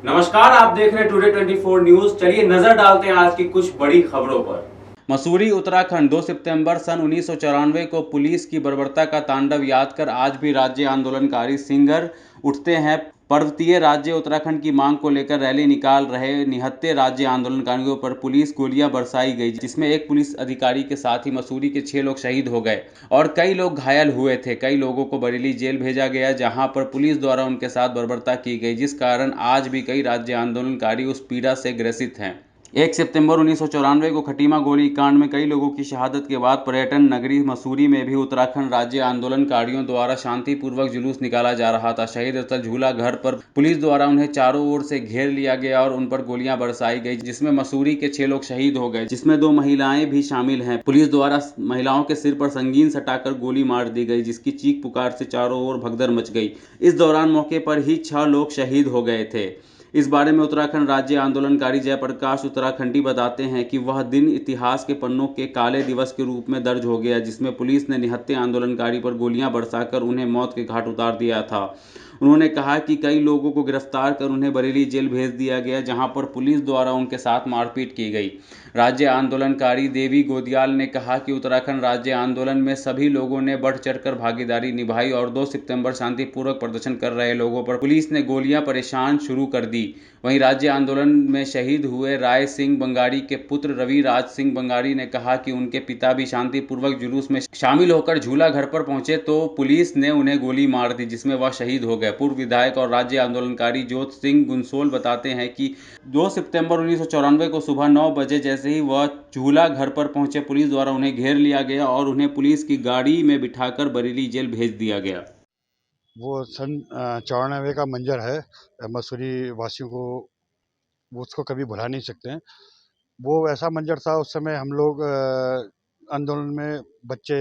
नमस्कार, आप देख रहे हैं टुडे 24 न्यूज। चलिए नजर डालते हैं आज की कुछ बड़ी खबरों पर। मसूरी उत्तराखंड 2 सितंबर सन 1994 को पुलिस की बर्बरता का तांडव याद कर आज भी राज्य आंदोलनकारी सिंगर उठते हैं। पर्वतीय राज्य उत्तराखंड की मांग को लेकर रैली निकाल रहे निहत्थे राज्य आंदोलनकारियों पर पुलिस गोलियां बरसाई गई, जिसमें एक पुलिस अधिकारी के साथ ही मसूरी के 6 लोग शहीद हो गए और कई लोग घायल हुए थे। कई लोगों को बरेली जेल भेजा गया, जहां पर पुलिस द्वारा उनके साथ बर्बरता की गई, जिस कारण आज भी कई राज्य आंदोलनकारी उस पीड़ा से ग्रसित हैं। 1 सितंबर 1994 को खटीमा गोली कांड में कई लोगों की शहादत के बाद पर्यटन नगरी मसूरी में भी उत्तराखंड राज्य आंदोलनकारियों द्वारा शांतिपूर्वक जुलूस निकाला जा रहा था। शहीद स्थल झूला घर पर पुलिस द्वारा उन्हें चारों ओर से घेर लिया गया और उन पर गोलियां बरसाई गई, जिसमें मसूरी के 6 लोग शहीद हो गए, जिसमें 2 महिलाएं भी शामिल हैं। पुलिस द्वारा महिलाओं के सिर पर संगीन सटाकर गोली मार दी गई, जिसकी चीख पुकार से चारों ओर भगदड़ मच गई। इस दौरान मौके पर ही 6 लोग शहीद हो गए थे। इस बारे में उत्तराखंड राज्य आंदोलनकारी जयप्रकाश उत्तराखंडी बताते हैं कि वह दिन इतिहास के पन्नों के काले दिवस के रूप में दर्ज हो गया, जिसमें पुलिस ने निहत्थे आंदोलनकारी पर गोलियां बरसाकर उन्हें मौत के घाट उतार दिया था। उन्होंने कहा कि कई लोगों को गिरफ्तार कर उन्हें बरेली जेल भेज दिया गया, जहां पर पुलिस द्वारा उनके साथ मारपीट की गई। राज्य आंदोलनकारी देवी गोदियाल ने कहा कि उत्तराखंड राज्य आंदोलन में सभी लोगों ने बढ़ चढ़कर भागीदारी निभाई और 2 सितंबर शांतिपूर्वक प्रदर्शन कर रहे लोगों पर पुलिस ने गोलियां परेशान शुरू कर दी। वहीं राज्य आंदोलन में शहीद हुए राय सिंह बंगारी के पुत्र रवि राज सिंह बंगारी ने कहा कि उनके पिता भी शांतिपूर्वक जुलूस में शामिल होकर झूला घर पर पहुंचे तो पुलिस ने उन्हें गोली मार दी, जिसमें वह शहीद हो गए। पूर्व विधायक और राज्य आंदोलनकारी जोत सिंह गुंसोल बताते हैं कि 2 सितंबर 1994 को सुबह 9 बजे जैसे ही वह झूला घर पर पहुंचे, पुलिस द्वारा उन्हें घेर लिया गया और उन्हें पुलिस की गाड़ी में बिठाकर बरेली जेल भेज दिया गया। वो सन 94 का मंजर है। मसूरी वासियों को वो उसको कभी भुला नहीं सकते हैं। वो ऐसा मंजर था, उस समय हम लोग आंदोलन में बच्चे,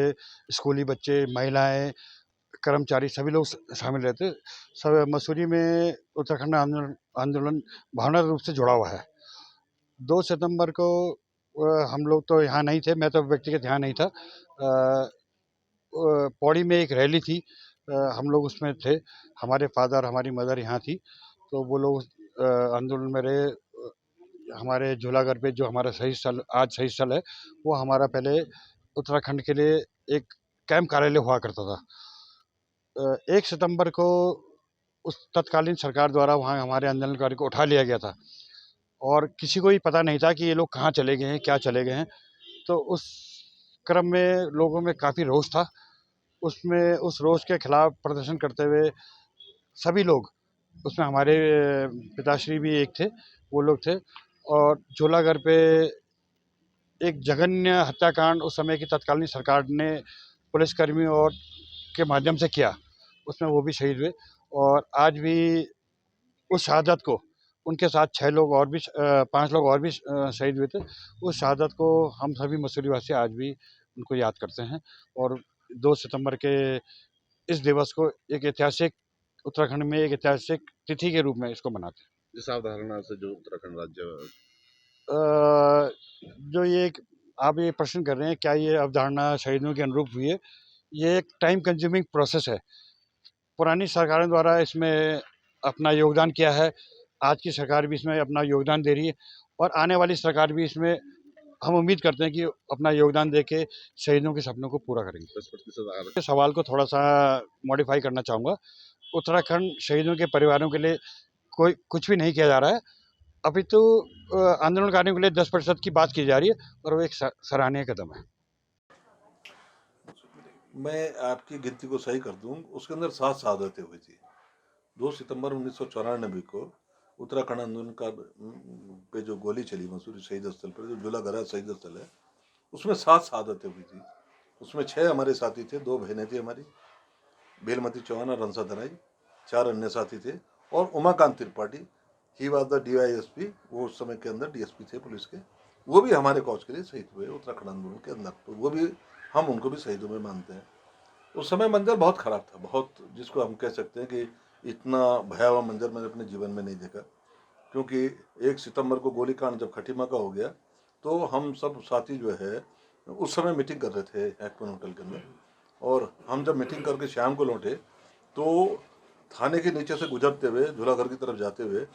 स्कूली बच्चे, महिलाएं, कर्मचारी सभी लोग शामिल रहते। सब मसूरी में उत्तराखंड आंदोलन आंदोलन भावनात्मक रूप से जुड़ा हुआ है। 2 सितंबर को हम लोग तो यहाँ नहीं थे, मैं तो व्यक्तिगत यहाँ नहीं था। पौड़ी में एक रैली थी, हम लोग उसमें थे। हमारे फादर, हमारी मदर यहाँ थी, तो वो लोग आंदोलन में रहे। हमारे झूलाघर पे जो हमारा शहीद स्थल, आज शहीद स्थल है, वो हमारा पहले उत्तराखंड के लिए एक कैंप कार्यालय हुआ करता था। 1 सितंबर को उस तत्कालीन सरकार द्वारा वहाँ हमारे आंदोलनकारी को उठा लिया गया था और किसी को भी पता नहीं था कि ये लोग कहाँ चले गए हैं, क्या चले गए हैं। तो उस क्रम में लोगों में काफ़ी रोष था। उसमें उस रोष के खिलाफ प्रदर्शन करते हुए सभी लोग, उसमें हमारे पिताश्री भी एक थे, वो लोग थे। और झूलाघर पे एक जघन्य हत्याकांड उस समय की तत्कालीन सरकार ने पुलिसकर्मी और के माध्यम से किया, उसमें वो भी शहीद हुए। और आज भी उस शहादत को, उनके साथ 6 लोग और भी 5 लोग और भी शहीद हुए थे। उस शहादत को हम सभी मसूरी वासी आज भी उनको याद करते हैं और 2 सितंबर के इस दिवस को एक ऐतिहासिक, उत्तराखंड में एक ऐतिहासिक तिथि के रूप में इसको मनाते हैं। जिस अवधारणा से जो उत्तराखंड राज्य अ, जो ये एक आप ये प्रश्न कर रहे हैं, क्या ये अवधारणा शहीदों के अनुरूप हुई है? ये एक टाइम कंज्यूमिंग प्रोसेस है। पुरानी सरकारों द्वारा इसमें अपना योगदान किया है, आज की सरकार भी इसमें अपना योगदान दे रही है और आने वाली सरकार भी इसमें हम उम्मीद करते हैं कि अपना योगदान देके शहीदों के सपनों को पूरा करेंगे। 10% आ इस सवाल को थोड़ा-सा मॉडिफ़ाई करना चाहूँगा। उत्तराखंड शहीदों के परिवारों के लिए कोई कुछ भी नहीं किया जा रहा है। अपितु आंदोलनकारियों के लिए 10% की बात की जा रही है और वो एक सराहनीय कदम है। मैं आपकी गिनती को सही कर दूं, उसके अंदर 7 शहादतें हुई थी। 2 सितंबर 1994 को उत्तराखंड आंदोलन का पे जो गोली चली मसूरी शहीद स्थल पर, जो झूलाघरा शहीद स्थल है, उसमें 7 शहादतें हुई थी। उसमें 6 हमारे साथी थे, 2 बहनें थी हमारी, बेलमती चौहान और रंसा धनाई, 4 अन्य साथी थे और Umakant Tripathi, he was the DYSP, वो उस समय के अंदर DSP थे पुलिस के। वो भी हमारे कॉज के लिए शहीद हुए उत्तराखंड आंदोलन के अंदर, तो वो भी, हम उनको भी शहीदों में मानते हैं। उस समय मंजर बहुत ख़राब था, बहुत, जिसको हम कह सकते हैं कि इतना भयावह मंजर मैंने अपने जीवन में नहीं देखा। क्योंकि 1 सितंबर को गोलीकांड जब खटीमा का हो गया, तो हम सब साथी जो है उस समय मीटिंग कर रहे थे हैकमैन होटल के अंदर, और हम जब मीटिंग करके शाम को लौटे तो थाने के नीचे से गुजरते हुए झूलाघर की तरफ जाते हुए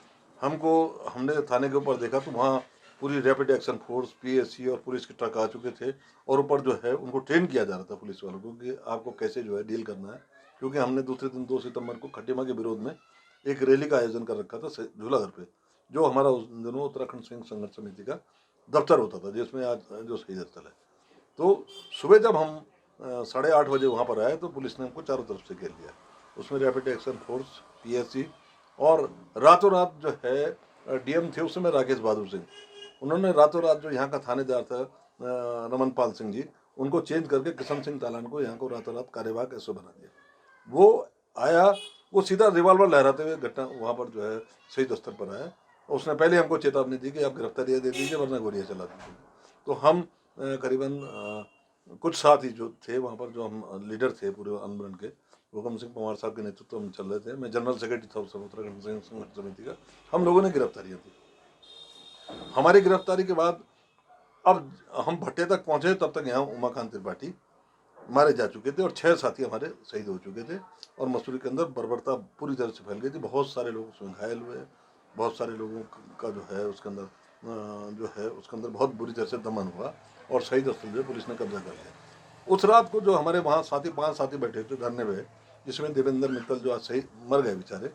हमने थाने के ऊपर देखा तो वहाँ पूरी रैपिड एक्शन फोर्स, पीएससी और पुलिस के ट्रक आ चुके थे और ऊपर जो है उनको ट्रेन किया जा रहा था पुलिस वालों को कि आपको कैसे जो है डील करना है। क्योंकि हमने दूसरे दिन 2 सितंबर को खटीमा के विरोध में एक रैली का आयोजन कर रखा था झूलाघर पे, जो हमारा उस दिनों उत्तराखंड सिंह संघर्ष समिति का दफ्तर होता था, जिसमें आज जो शहीद स्थल है। तो सुबह जब हम 8:30 बजे वहाँ पर आए तो पुलिस ने हमको चारों तरफ से घेर लिया। उसमें रैपिड एक्शन फोर्स, पीएससी और रातों रात जो है डीएम थे उस समय राकेश बहादुर सिंह, उन्होंने रातों रात जो यहाँ का थानेदार था रमन पाल सिंह जी, उनको चेंज करके किशन सिंह तालान को यहाँ को रातों रात कार्यवाहक एसओ बना दिया। वो आया, वो सीधा रिवॉल्वर लहराते हुए घटना वहाँ पर जो है शहीद स्थल पर आया। उसने पहले हमको चेतावनी दी कि आप गिरफ्तारियाँ दे दीजिए वरना गोलियाँ चला दीजिए। तो हम करीबन कुछ साथी जो थे वहाँ पर, जो हम लीडर थे पूरे आंदोलन के, हुकम सिंह पंवार साहब के नेतृत्व में चल रहे थे। मैं जनरल सेक्रेटरी था उस समय उत्तराखंड सिंह संघर्ष समिति का। हम लोगों ने गिरफ्तारियाँ दी। हमारी गिरफ्तारी के बाद अब हम भट्टे तक पहुँचे, तब तक यहाँ उमाकांत त्रिपाठी मारे जा चुके थे और 6 साथी हमारे शहीद हो चुके थे और मसूरी के अंदर बर्बरता पूरी तरह से फैल गई थी। बहुत सारे लोग उसमें घायल हुए, बहुत सारे लोगों का जो है उसके अंदर बहुत बुरी तरह से दमन हुआ और शहीद स्थल जो पुलिस ने कब्जा कर लिया। उस रात को जो हमारे वहाँ 5 साथी बैठे थे धरने पे, जिसमें देवेंद्र मित्तल जो आज सही मर गए बेचारे,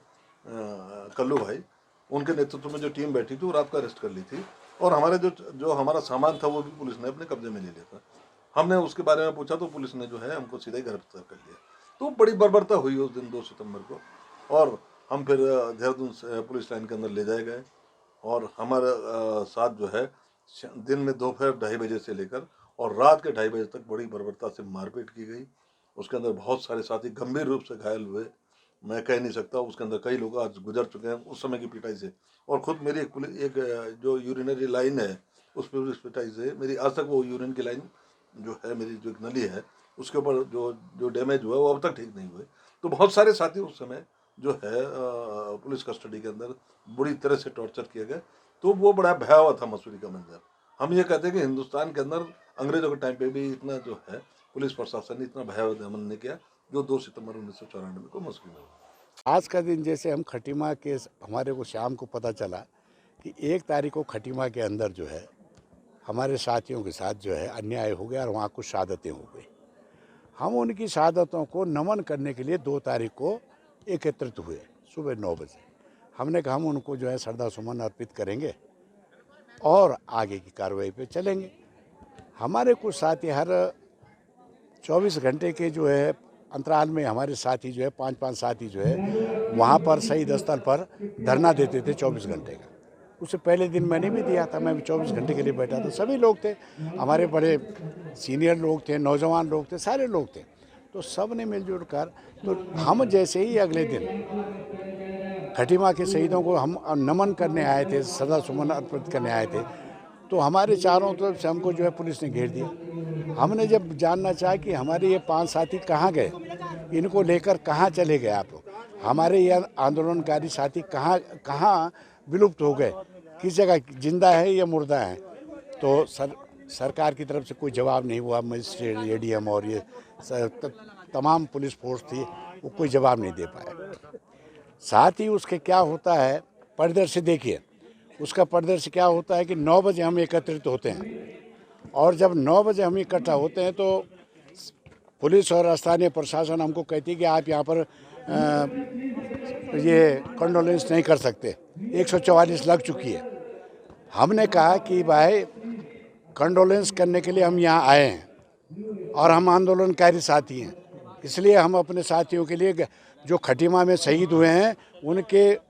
कल्लू भाई, उनके नेतृत्व में जो टीम बैठी थी वो रात को अरेस्ट कर ली थी और हमारे जो हमारा सामान था वो भी पुलिस ने अपने कब्जे में ले लिया था। हमने उसके बारे में पूछा तो पुलिस ने जो है हमको सीधा ही गिरफ्तार कर लिया। तो बड़ी बर्बरता हुई उस दिन 2 सितंबर को और हम फिर देहरादून पुलिस लाइन के अंदर ले जाए गए और हमारे साथ जो है दिन में दोपहर 2:30 बजे से लेकर और रात के 2:30 बजे तक बड़ी बर्बरता से मारपीट की गई। उसके अंदर बहुत सारे साथी गंभीर रूप से घायल हुए, मैं कह नहीं सकता। उसके अंदर कई लोग आज गुजर चुके हैं उस समय की पिटाई से। और ख़ुद मेरी एक जो यूरिनरी लाइन है उस पर पिटाई से मेरी आज तक वो यूरिन की लाइन जो है, मेरी जो एक नली है उसके ऊपर जो डैमेज हुआ वो अब तक ठीक नहीं हुए। तो बहुत सारे साथी उस समय जो है पुलिस कस्टडी के अंदर बुरी तरह से टॉर्चर किए गए। तो वो बड़ा भयावह था मसूरी का मंजर। हम ये कहते हैं कि हिंदुस्तान के अंदर अंग्रेजों के टाइम पे भी इतना जो है पुलिस प्रशासन ने इतना भयावह दमन नहीं किया जो 2 सितंबर 1994 को मसूरी में हुआ। आज का दिन जैसे हम खटीमा के हमारे को शाम को पता चला कि 1 तारीख को खटीमा के अंदर जो है हमारे साथियों के साथ जो है अन्याय हो गया और वहाँ कुछ शहादतें हो गई। हम उनकी शहादतों को नमन करने के लिए 2 तारीख को एकत्रित हुए सुबह 9 बजे। हमने कहा हम उनको जो है श्रद्धा सुमन अर्पित करेंगे और आगे की कार्रवाई पे चलेंगे। हमारे कुछ साथी हर 24 घंटे के जो है अंतराल में हमारे साथी जो है 5-5 साथी जो है वहाँ पर शहीद स्थल पर धरना देते थे 24 घंटे का। उससे पहले दिन मैंने भी दिया था, मैं भी 24 घंटे के लिए बैठा था। सभी लोग थे, हमारे बड़े सीनियर लोग थे, नौजवान लोग थे, सारे लोग थे। तो सब ने मिलजुल कर, तो हम जैसे ही अगले दिन खटीमा के शहीदों को हम नमन करने आए थे, श्रद्धा सुमन अर्पित करने आए थे, तो हमारे चारों तरफ से हमको जो है पुलिस ने घेर दिया। हमने जब जानना चाहा कि हमारे ये 5 साथी कहाँ गए, इनको लेकर कहाँ चले गए आप लोग, हमारे ये आंदोलनकारी साथी कहाँ विलुप्त हो गए, किस जगह जिंदा है या मुर्दा है। तो सरकार की तरफ से कोई जवाब नहीं हुआ। मजिस्ट्रेट, एडीएम और ये तमाम पुलिस फोर्स थी, वो कोई जवाब नहीं दे पाए। साथ ही उसके क्या होता है परिदृश्य देखिए, उसका परिदृश्य क्या होता है कि 9 बजे हम एकत्रित होते हैं और जब 9 बजे हम इकट्ठा होते हैं तो पुलिस और स्थानीय प्रशासन हमको कहती है कि आप यहाँ पर ये कंडोलेंस नहीं कर सकते, 144 लग चुकी है। हमने कहा कि भाई कंडोलेंस करने के लिए हम यहाँ आए हैं और हम आंदोलनकारी साथी हैं, इसलिए हम अपने साथियों के लिए जो खटीमा में शहीद हुए हैं उनके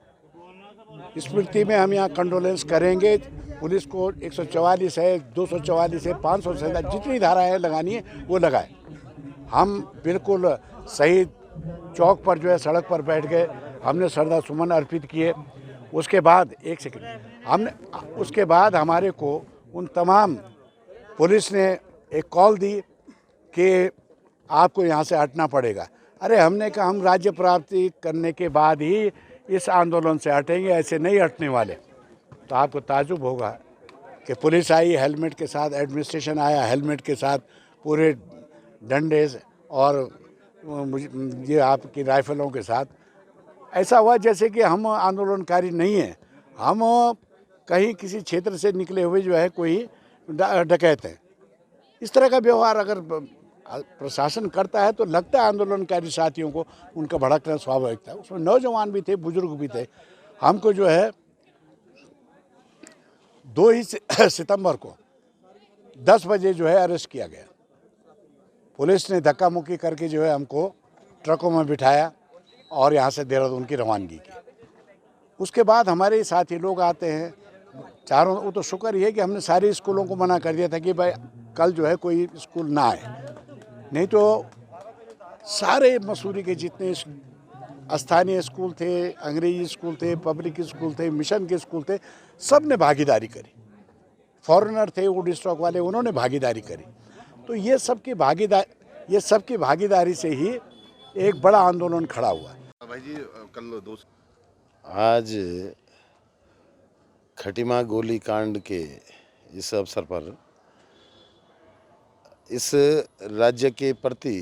स्मृति में हम यहाँ कंडोलेंस करेंगे। पुलिस को 144 है, 244 है, 500 जितनी धाराएँ लगानी है वो लगाए। हम बिल्कुल शहीद चौक पर जो है सड़क पर बैठ गए, हमने श्रद्धा सुमन अर्पित किए। उसके बाद उसके बाद हमारे को उन तमाम पुलिस ने एक कॉल दी कि आपको यहाँ से हटना पड़ेगा। अरे हमने कहा हम राज्य प्राप्ति करने के बाद ही इस आंदोलन से हटेंगे, ऐसे नहीं हटने वाले। तो आपको ताजुब होगा कि पुलिस आई हेलमेट के साथ, एडमिनिस्ट्रेशन आया हेलमेट के साथ, पूरे डंडे और ये आपकी राइफलों के साथ। ऐसा हुआ जैसे कि हम आंदोलनकारी नहीं हैं, हम कहीं किसी क्षेत्र से निकले हुए जो है कोई डकैत हैं, इस तरह का व्यवहार अगर प्रशासन करता है तो लगता है आंदोलनकारी साथियों को उनका भड़कना स्वाभाविक था। उसमें नौजवान भी थे, बुजुर्ग भी थे। हमको जो है 2 ही सितंबर को 10 बजे जो है अरेस्ट किया गया। पुलिस ने धक्का मुक्की करके जो है हमको ट्रकों में बिठाया और यहाँ से देहरादून की रवानगी की। उसके बाद हमारे साथी लोग आते हैं चारों। वो तो शुक्र ये है कि हमने सारे स्कूलों को मना कर दिया था कि भाई कल जो है कोई स्कूल ना आए, नहीं तो सारे मसूरी के जितने स्थानीय स्कूल थे, अंग्रेजी स्कूल थे, पब्लिक स्कूल थे, मिशन के स्कूल थे, सब ने भागीदारी करी। फॉरेनर थे वुड स्टॉक वाले, उन्होंने भागीदारी करी। तो ये सबकी भागीदारी से ही एक बड़ा आंदोलन खड़ा हुआ। भाई जी कल दो आज खटीमा गोली कांड के इस अवसर पर इस राज्य के प्रति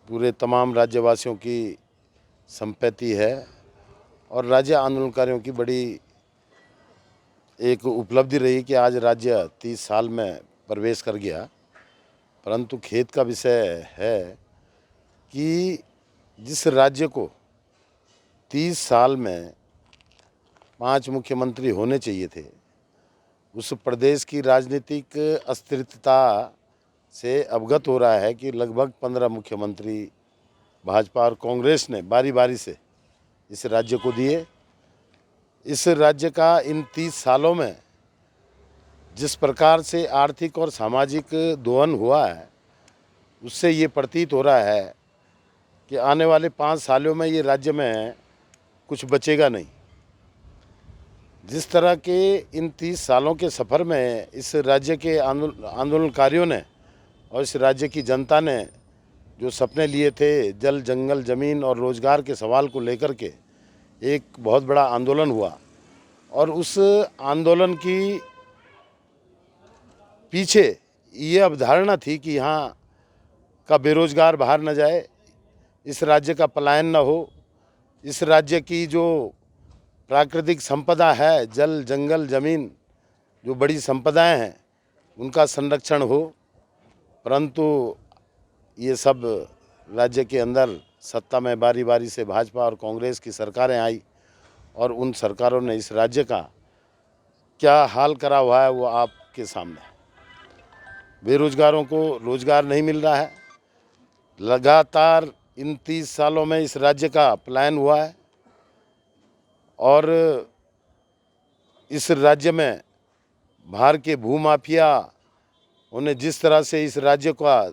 पूरे तमाम राज्यवासियों की संपत्ति है और राज्य आंदोलनकारियों की बड़ी एक उपलब्धि रही कि आज राज्य 30 साल में प्रवेश कर गया। परंतु खेद का विषय है कि जिस राज्य को 30 साल में 5 मुख्यमंत्री होने चाहिए थे, उस प्रदेश की राजनीतिक अस्थिरता से अवगत हो रहा है कि लगभग 15 मुख्यमंत्री भाजपा और कांग्रेस ने बारी बारी से इस राज्य को दिए। इस राज्य का इन 30 सालों में जिस प्रकार से आर्थिक और सामाजिक दोहन हुआ है, उससे ये प्रतीत हो रहा है कि आने वाले 5 सालों में ये राज्य में कुछ बचेगा नहीं। जिस तरह के इन 30 सालों के सफ़र में इस राज्य के आंदोलनकारियों ने और इस राज्य की जनता ने जो सपने लिए थे, जल, जंगल, ज़मीन और रोज़गार के सवाल को लेकर के एक बहुत बड़ा आंदोलन हुआ और उस आंदोलन की पीछे ये अवधारणा थी कि यहाँ का बेरोजगार बाहर न जाए, इस राज्य का पलायन न हो, इस राज्य की जो प्राकृतिक संपदा है, जल, जंगल, ज़मीन, जो बड़ी संपदाएं हैं, उनका संरक्षण हो। परंतु ये सब राज्य के अंदर सत्ता में बारी बारी से भाजपा और कांग्रेस की सरकारें आई और उन सरकारों ने इस राज्य का क्या हाल करा हुआ है वो आपके सामने है। बेरोजगारों को रोजगार नहीं मिल रहा है। लगातार इन 30 सालों में इस राज्य का पलायन हुआ है और इस राज्य में बाहर के भूमाफिया उन्हें जिस तरह से इस राज्य का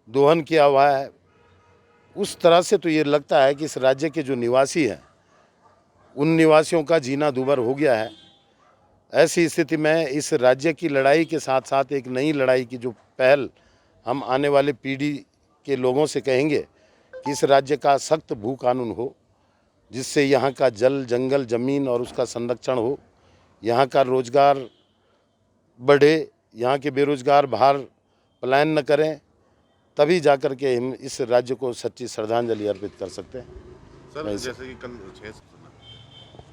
दोहन किया हुआ है, उस तरह से तो ये लगता है कि इस राज्य के जो निवासी हैं उन निवासियों का जीना दूभर हो गया है। ऐसी स्थिति में इस राज्य की लड़ाई के साथ साथ एक नई लड़ाई की जो पहल हम आने वाले पीढ़ी के लोगों से कहेंगे कि इस राज्य का सख्त भू कानून हो, जिससे यहाँ का जल, जंगल, ज़मीन और उसका संरक्षण हो, यहाँ का रोजगार बढ़े, यहाँ के बेरोजगार बाहर पलायन न करें, तभी जाकर के हम इस राज्य को सच्ची श्रद्धांजलि अर्पित कर सकते हैं। सर जैसे कि कल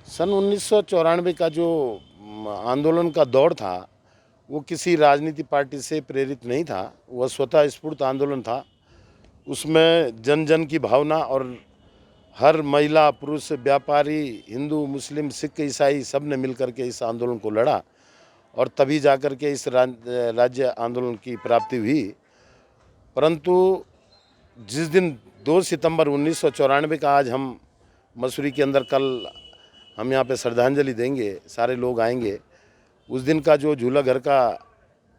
सन 1994 का जो आंदोलन का दौर था वो किसी राजनीति पार्टी से प्रेरित नहीं था, वह स्वतः स्फूर्त आंदोलन था। उसमें जन जन की भावना और हर महिला, पुरुष, व्यापारी, हिंदू, मुस्लिम, सिख, ईसाई सब ने मिलकर के इस आंदोलन को लड़ा और तभी जाकर के इस राज्य आंदोलन की प्राप्ति हुई। परंतु जिस दिन 2 सितंबर 1994 का आज हम मसूरी के अंदर कल हम यहाँ पे श्रद्धांजलि देंगे, सारे लोग आएंगे, उस दिन का जो झूला घर का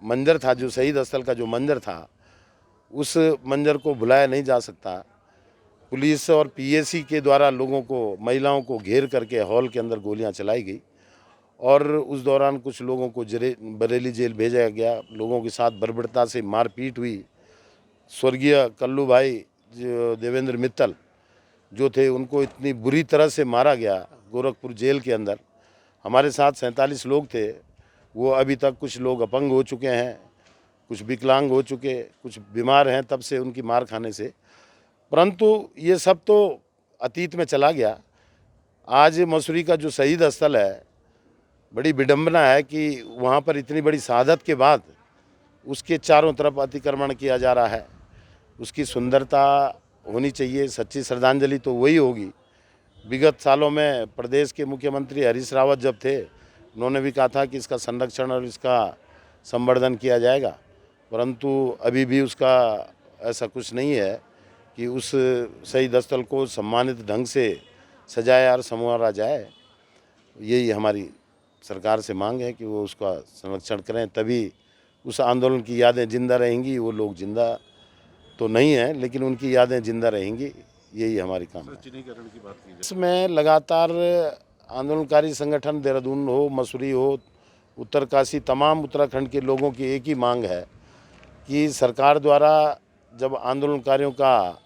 मंजर था, जो शहीद स्थल का जो मंजर था, उस मंजर को भुलाया नहीं जा सकता। पुलिस और पीएसी के द्वारा लोगों को, महिलाओं को घेर करके हॉल के अंदर गोलियां चलाई गई और उस दौरान कुछ लोगों को बरेली जेल भेजा गया। लोगों के साथ बर्बरता से मारपीट हुई। स्वर्गीय कल्लू भाई जो देवेंद्र मित्तल जो थे, उनको इतनी बुरी तरह से मारा गया गोरखपुर जेल के अंदर। हमारे साथ 47 लोग थे, वो अभी तक कुछ लोग अपंग हो चुके हैं, कुछ विकलांग हो चुके, कुछ बीमार हैं तब से उनकी मार खाने से। परंतु ये सब तो अतीत में चला गया। आज मसूरी का जो शहीद स्थल है, बड़ी विडंबना है कि वहाँ पर इतनी बड़ी शहादत के बाद उसके चारों तरफ अतिक्रमण किया जा रहा है। उसकी सुंदरता होनी चाहिए, सच्ची श्रद्धांजलि तो वही होगी। विगत सालों में प्रदेश के मुख्यमंत्री हरीश रावत जब थे, उन्होंने भी कहा था कि इसका संरक्षण और इसका संवर्धन किया जाएगा, परंतु अभी भी उसका ऐसा कुछ नहीं है कि उस शहीद स्थल को सम्मानित ढंग से सजाया और संवारा जाए। यही हमारी सरकार से मांग है कि वो उसका संरक्षण करें, तभी उस आंदोलन की यादें जिंदा रहेंगी। वो लोग जिंदा तो नहीं हैं, लेकिन उनकी यादें जिंदा रहेंगी। यही हमारी काम है। चिन्हीकरण की बात की जाए, इसमें लगातार आंदोलनकारी संगठन देहरादून हो, मसूरी हो, उत्तरकाशी, तमाम उत्तराखंड के लोगों की एक ही मांग है कि सरकार द्वारा जब आंदोलनकारियों का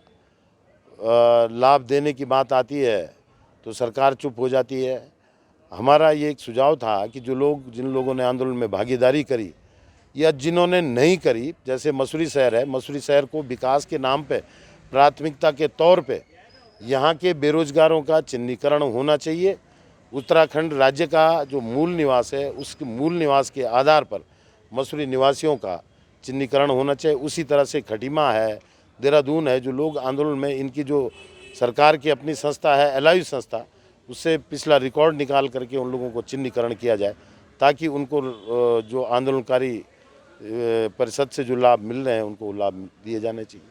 लाभ देने की बात आती है तो सरकार चुप हो जाती है। हमारा ये एक सुझाव था कि जिन लोगों ने आंदोलन में भागीदारी करी या जिन्होंने नहीं करी, जैसे मसूरी शहर है, मसूरी शहर को विकास के नाम पे प्राथमिकता के तौर पे यहाँ के बेरोजगारों का चिन्हीकरण होना चाहिए। उत्तराखंड राज्य का जो मूल निवास है, उस मूल निवास के आधार पर मसूरी निवासियों का चिन्हीकरण होना चाहिए। उसी तरह से खटीमा है, देहरादून है, जो लोग आंदोलन में, इनकी जो सरकार की अपनी संस्था है एलायु संस्था, उससे पिछला रिकॉर्ड निकाल करके उन लोगों को चिन्हीकरण किया जाए, ताकि उनको जो आंदोलनकारी परिषद से जो लाभ मिल रहे हैं उनको लाभ दिए जाने चाहिए।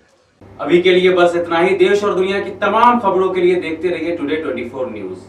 अभी के लिए बस इतना ही। देश और दुनिया की तमाम खबरों के लिए देखते रहिए टुडे 24 न्यूज़।